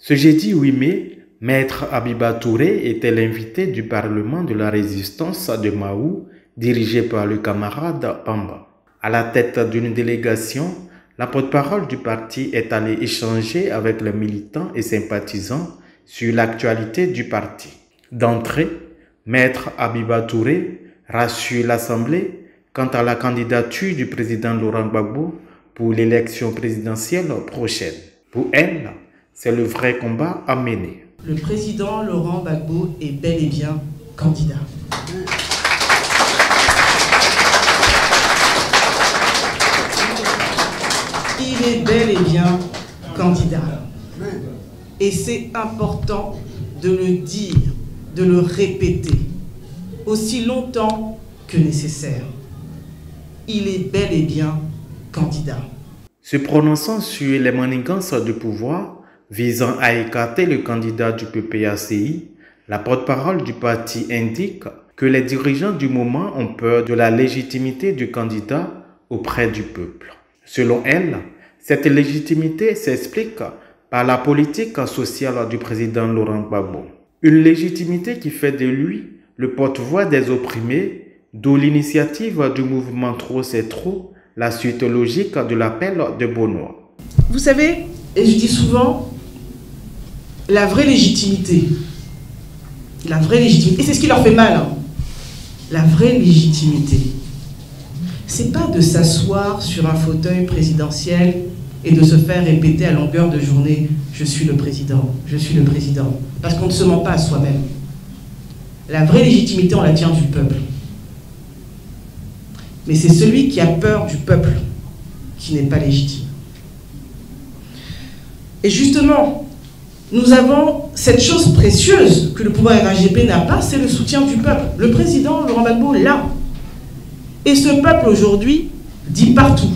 Ce jeudi 8 mai, Maître Abiba Touré était l'invité du Parlement de la résistance de Mahou, dirigé par le camarade Pamba. À la tête d'une délégation, la porte-parole du parti est allée échanger avec les militants et sympathisants sur l'actualité du parti. D'entrée, Maître Abiba Touré rassure l'Assemblée quant à la candidature du président Laurent Gbagbo pour l'élection présidentielle prochaine. Pour elle, c'est le vrai combat à mener. Le président Laurent Gbagbo est bel et bien candidat. Il est bel et bien candidat. Et c'est important de le dire, de le répéter, aussi longtemps que nécessaire. Il est bel et bien candidat. Se prononçant sur les manigances du pouvoir visant à écarter le candidat du PPACI, la porte-parole du parti indique que les dirigeants du moment ont peur de la légitimité du candidat auprès du peuple. Selon elle, cette légitimité s'explique par la politique sociale du président Laurent Gbagbo. Une légitimité qui fait de lui le porte-voix des opprimés, d'où l'initiative du mouvement Trop c'est trop, la suite logique de l'appel de Benoît. Vous savez, et je dis souvent, la vraie légitimité, et c'est ce qui leur fait mal, hein, la vraie légitimité, c'est pas de s'asseoir sur un fauteuil présidentiel et de se faire répéter à longueur de journée « je suis le président, parce qu'on ne se ment pas à soi-même. La vraie légitimité, on la tient du peuple. Mais c'est celui qui a peur du peuple qui n'est pas légitime. Et justement, nous avons cette chose précieuse que le pouvoir RHDP n'a pas, c'est le soutien du peuple. Le président Laurent Gbagbo l'a. Et ce peuple aujourd'hui dit partout,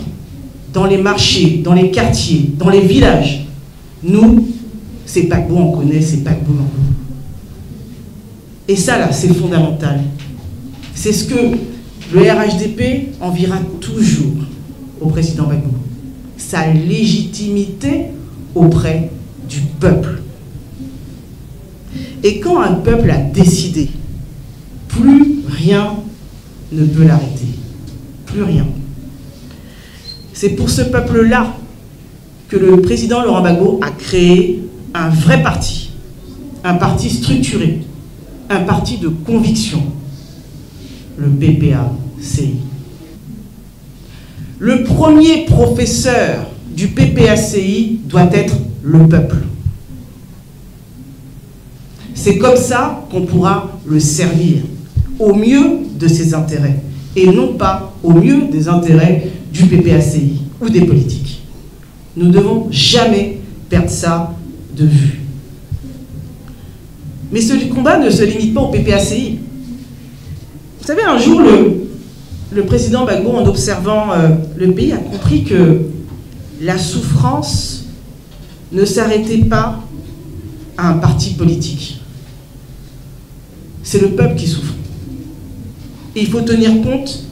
dans les marchés, dans les quartiers, dans les villages, nous, c'est Gbagbo, on connaît, c'est Gbagbo. Et ça là, c'est fondamental. C'est ce que le RHDP enviera toujours au président Gbagbo. Sa légitimité auprès du peuple. Et quand un peuple a décidé, plus rien ne peut l'arrêter. Plus rien. C'est pour ce peuple-là que le président Laurent Gbagbo a créé un vrai parti. Un parti structuré. Un parti de conviction. Le PPACI. Le premier professeur du PPACI doit être le peuple. C'est comme ça qu'on pourra le servir au mieux de ses intérêts et non pas au mieux des intérêts du PPACI ou des politiques. Nous ne devons jamais perdre ça de vue. Mais ce combat ne se limite pas au PPACI. Vous savez, un jour, le président Gbagbo, en observant le pays, a compris que la souffrance ne s'arrêtait pas à un parti politique. C'est le peuple qui souffre. Et il faut tenir compte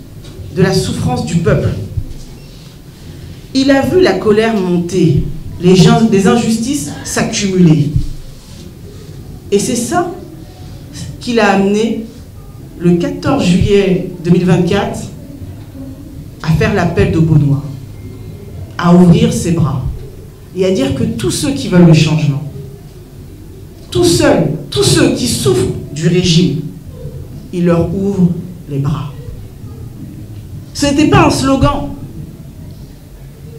de la souffrance du peuple. Il a vu la colère monter, les injustices s'accumuler. Et c'est ça qui l'a amené, le 14 juillet 2024, à faire l'appel de Benoît, à ouvrir ses bras et à dire que tous ceux qui veulent le changement, tous ceux qui souffrent du régime, il leur ouvre les bras. Ce n'était pas un slogan.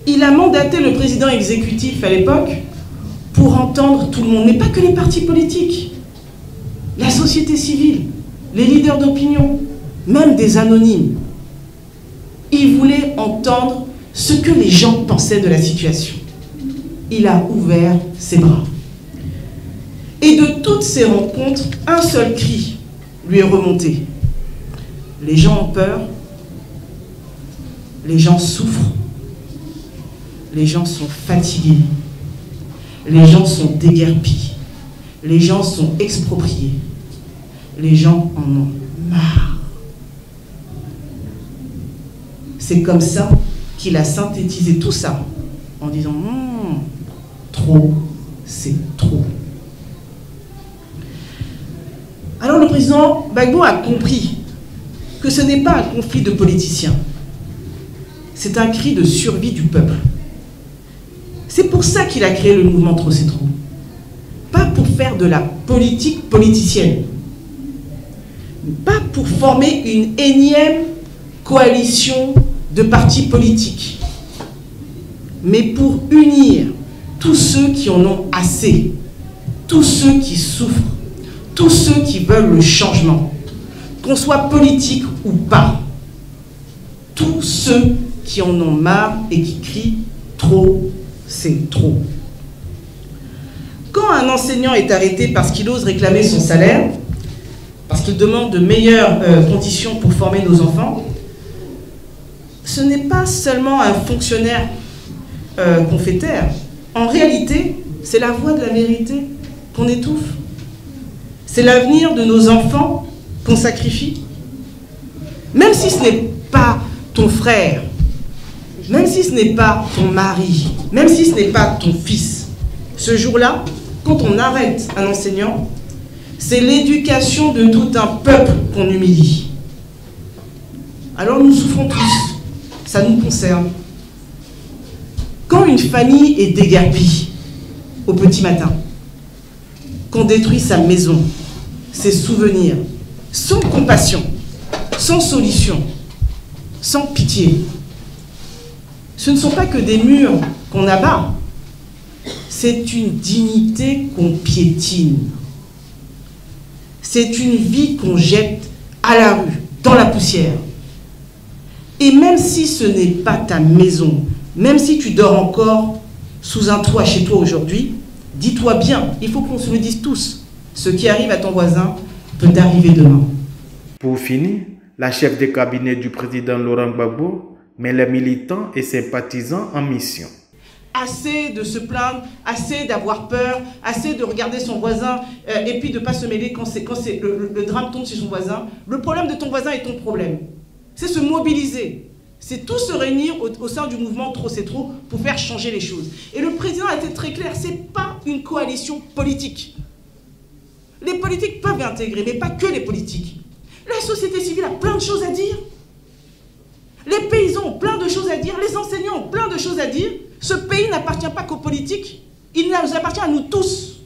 Il a mandaté le président exécutif à l'époque pour entendre tout le monde, mais pas que les partis politiques, la société civile, les leaders d'opinion, même des anonymes. Il voulait entendre ce que les gens pensaient de la situation. Il a ouvert ses bras. Et de toutes ces rencontres, un seul cri lui est remonté. Les gens ont peur, les gens souffrent, les gens sont fatigués, les gens sont déguerpis, les gens sont expropriés, les gens en ont marre. C'est comme ça qu'il a synthétisé tout ça en disant trop, c'est trop. Alors le président Gbagbo a compris que ce n'est pas un conflit de politiciens, c'est un cri de survie du peuple. C'est pour ça qu'il a créé le mouvement Trop c'est trop. Pas pour faire de la politique politicienne, pas pour former une énième coalition de partis politiques, mais pour unir tous ceux qui en ont assez, tous ceux qui souffrent, tous ceux qui veulent le changement, qu'on soit politique ou pas, tous ceux qui en ont marre et qui crient « trop, c'est trop ». Quand un enseignant est arrêté parce qu'il ose réclamer son salaire, parce qu'il demande de meilleures conditions pour former nos enfants, ce n'est pas seulement un fonctionnaire qu'on fait taire. En réalité, c'est la voix de la vérité qu'on étouffe. C'est l'avenir de nos enfants qu'on sacrifie. Même si ce n'est pas ton frère, même si ce n'est pas ton mari, même si ce n'est pas ton fils, ce jour-là, quand on arrête un enseignant, c'est l'éducation de tout un peuple qu'on humilie. Alors nous souffrons tous, ça nous concerne. Quand une famille est déguerpie au petit matin, qu'on détruit sa maison, ses souvenirs, sans compassion, sans solution, sans pitié, ce ne sont pas que des murs qu'on abat, c'est une dignité qu'on piétine. C'est une vie qu'on jette à la rue, dans la poussière. Et même si ce n'est pas ta maison, même si tu dors encore sous un toit chez toi aujourd'hui, dis-toi bien, il faut qu'on se le dise tous, ce qui arrive à ton voisin peut arriver demain. Pour finir, la chef de cabinet du président Laurent Gbagbo met les militants et sympathisants en mission. Assez de se plaindre, assez d'avoir peur, assez de regarder son voisin et puis de ne pas se mêler quand le drame tombe sur son voisin. Le problème de ton voisin est ton problème. C'est se mobiliser. C'est tout se réunir au sein du mouvement Trop c'est trop pour faire changer les choses. Et le président a été très clair, ce n'est pas une coalition politique. Les politiques peuvent intégrer, mais pas que les politiques. La société civile a plein de choses à dire. Les paysans ont plein de choses à dire, les enseignants ont plein de choses à dire. Ce pays n'appartient pas qu'aux politiques, il nous appartient à nous tous.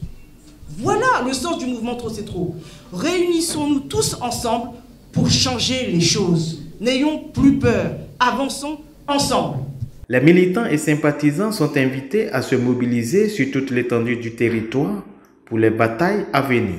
Voilà le sens du mouvement Trop c'est trop. Réunissons-nous tous ensemble pour changer les choses. N'ayons plus peur, avançons ensemble. Les militants et sympathisants sont invités à se mobiliser sur toute l'étendue du territoire pour les batailles à venir.